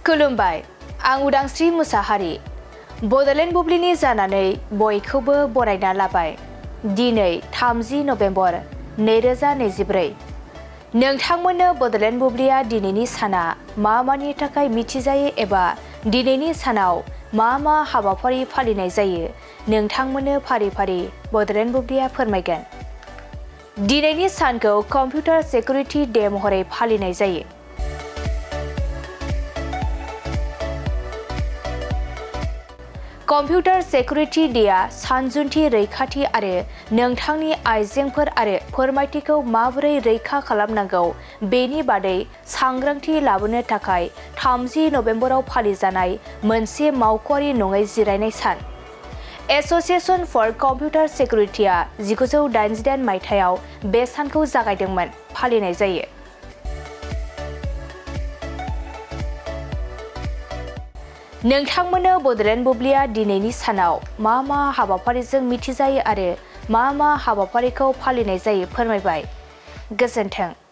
खुलुमबाय, आं उदांस्रि मुसाहारि। बड'लेण्ड बुब्लिनि जानानै बयखौबो बरायना लाबाय। दिनै 30 नभेम्बर 2024। नोंथांमोननो बड'लेण्ड बुब्लिया दिनैनि साना मा-मानि थाखाय मिथिजायो एबा दिनैनि सानाव मा हाबाफारि फालिनाय जायो, नोंथांमोननो फारि-फारि बड'लेण्ड बुब्लिया फोरमायगोन। दिनैनि सानखौ कम्पिउटार सिकिउरिटि डे महरै फालिनाय जायो। कम्पिउटार सिकिउरिटि डेआ सानजुनथि रैखाथि आरो नोंथांनि आइजेंफोर आरो फोरमायथिखौ माबोरै रैखा खालामनांगौ बेनि बादै सांग्रांथि लाबोनो थाखाय 30 नभेम्बराव फालिजानाय मोनसे मावख'आरि नङै जिरायनाय सान। एस'सिएशन फर कम्पिउटार सिकिउरिटिआ 1988 मायथाइयाव बे सानखौ जागायदोंमोन, फालिनाय जायो। नोंथांमोननो बड'लेण्ड बुब्लिया दिनैनि सानाव मा हाबाफारिजों मिथिजायो आरो मा हाबाफारिखौ फालिनाय जायो फोरमायबाय। गोजोन्थों।